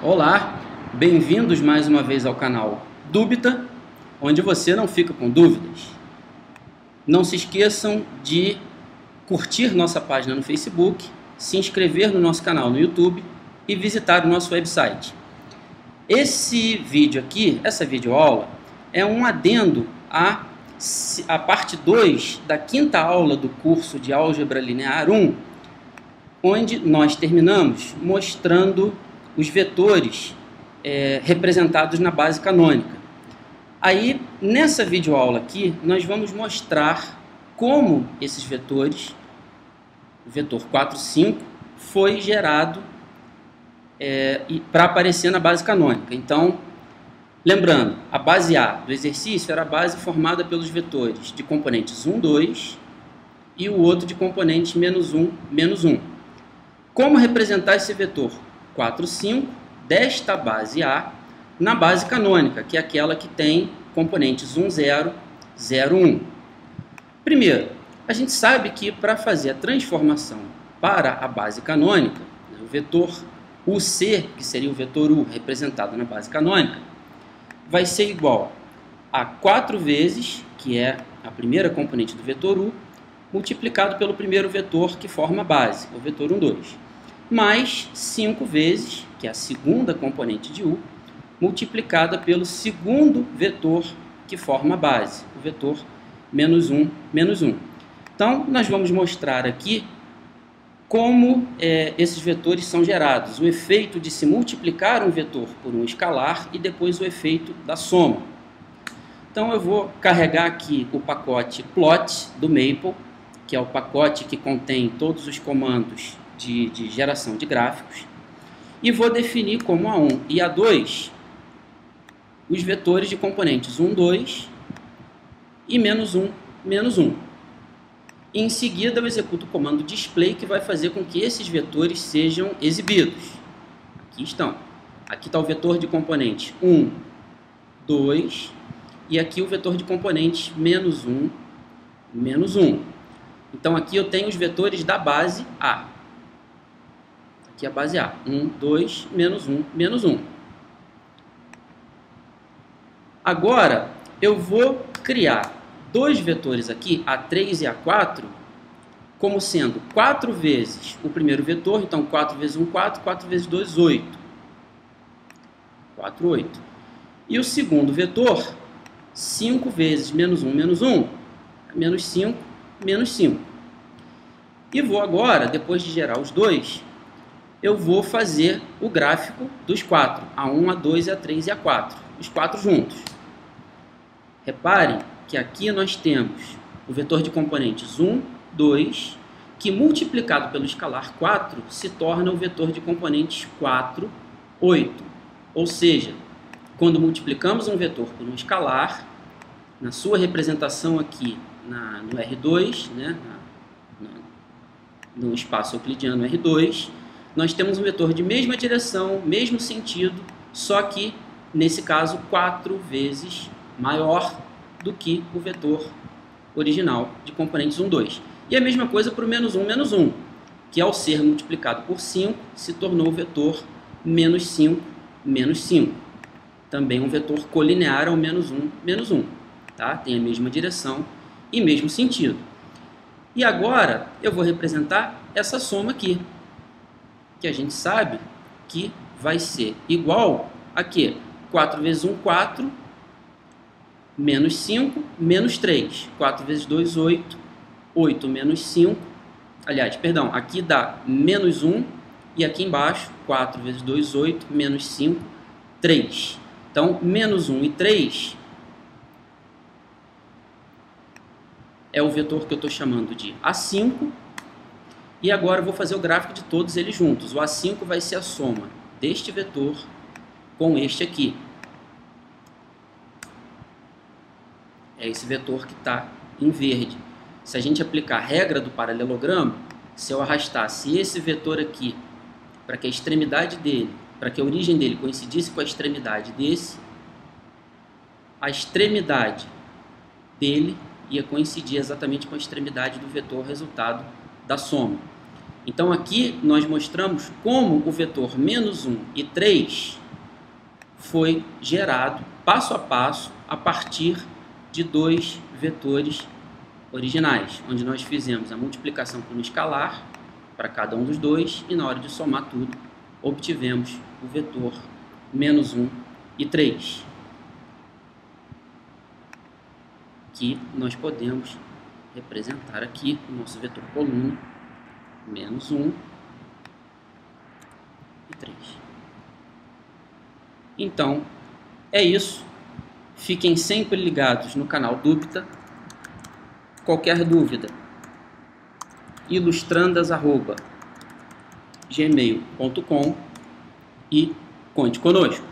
Olá, bem-vindos mais uma vez ao canal Dúbita, onde você não fica com dúvidas. Não se esqueçam de curtir nossa página no Facebook, se inscrever no nosso canal no YouTube e visitar o nosso website. Esse vídeo aqui, essa videoaula, é um adendo à parte 2 da quinta aula do curso de Álgebra Linear 1, onde nós terminamos mostrando os vetores representados na base canônica. Aí, nessa videoaula aqui, nós vamos mostrar como esses vetores, o vetor 4, 5, foi gerado para aparecer na base canônica. Então, lembrando, a base A do exercício era a base formada pelos vetores de componentes 1, 2 e o outro de componentes menos 1, menos 1. Como representar esse vetor 4, 5 desta base A na base canônica, que é aquela que tem componentes 1, 0, 0, 1. Primeiro, a gente sabe que para fazer a transformação para a base canônica, o vetor UC, que seria o vetor U representado na base canônica, vai ser igual a 4 vezes, que é a primeira componente do vetor U, multiplicado pelo primeiro vetor que forma a base, o vetor 1, 2. Mais 5 vezes, que é a segunda componente de U, multiplicada pelo segundo vetor que forma a base, o vetor menos 1, menos 1. Então, nós vamos mostrar aqui como esses vetores são gerados, o efeito de se multiplicar um vetor por um escalar e depois o efeito da soma. Então, eu vou carregar aqui o pacote plot do Maple, que é o pacote que contém todos os comandos de geração de gráficos, e vou definir como A1 e A2 os vetores de componentes 1, 2 e menos 1, menos 1. E em seguida eu executo o comando display, que vai fazer com que esses vetores sejam exibidos. Aqui estão. Aqui está o vetor de componentes 1, 2 e aqui o vetor de componentes menos 1, menos 1. Então aqui eu tenho os vetores da base A. Aqui é a base A. 1, 2, menos 1, menos 1. Agora, eu vou criar dois vetores aqui, A3 e A4, como sendo 4 vezes o primeiro vetor. Então, 4 vezes 1, 4. 4 vezes 2, 8. 4, 8. E o segundo vetor, 5 vezes menos 1, menos 1. Menos 5, menos 5. E vou agora, depois de gerar os dois, eu vou fazer o gráfico dos 4, A1, A2, A3 e A4, os 4 juntos. Reparem que aqui nós temos o vetor de componentes 1, 2, que multiplicado pelo escalar 4 se torna o vetor de componentes 4, 8. Ou seja, quando multiplicamos um vetor por um escalar, na sua representação aqui no R2, né, no espaço euclidiano R2, nós temos um vetor de mesma direção, mesmo sentido, só que, nesse caso, 4 vezes maior do que o vetor original de componentes 1, 2. E a mesma coisa para o menos 1, menos 1, que ao ser multiplicado por 5, se tornou o vetor menos 5, menos 5. Também um vetor colinear ao menos 1, menos 1. Tá? Tem a mesma direção e mesmo sentido. E agora eu vou representar essa soma aqui, que a gente sabe que vai ser igual a quê? 4 vezes 1, 4, menos 5, menos 3. 4 vezes 2, 8. 8 menos 5. Aliás, perdão, aqui dá menos 1. E aqui embaixo, 4 vezes 2, 8. Menos 5, 3. Então, menos 1 e 3 é o vetor que eu estou chamando de A5. E agora eu vou fazer o gráfico de todos eles juntos. O A5 vai ser a soma deste vetor com este aqui. É esse vetor que está em verde. Se a gente aplicar a regra do paralelogramo, se eu arrastasse esse vetor aqui para que a extremidade dele, para que a origem dele coincidisse com a extremidade desse, a extremidade dele ia coincidir exatamente com a extremidade do vetor resultado da soma. Então aqui nós mostramos como o vetor menos 1 e 3 foi gerado passo a passo a partir de dois vetores originais, onde nós fizemos a multiplicação por um escalar para cada um dos dois e na hora de somar tudo obtivemos o vetor menos 1 e 3, que nós podemos representar aqui o nosso vetor coluna menos 1 e 3. Então, é isso. Fiquem sempre ligados no canal Dúbita. Qualquer dúvida, ilustrandas@gmail.com e conte conosco.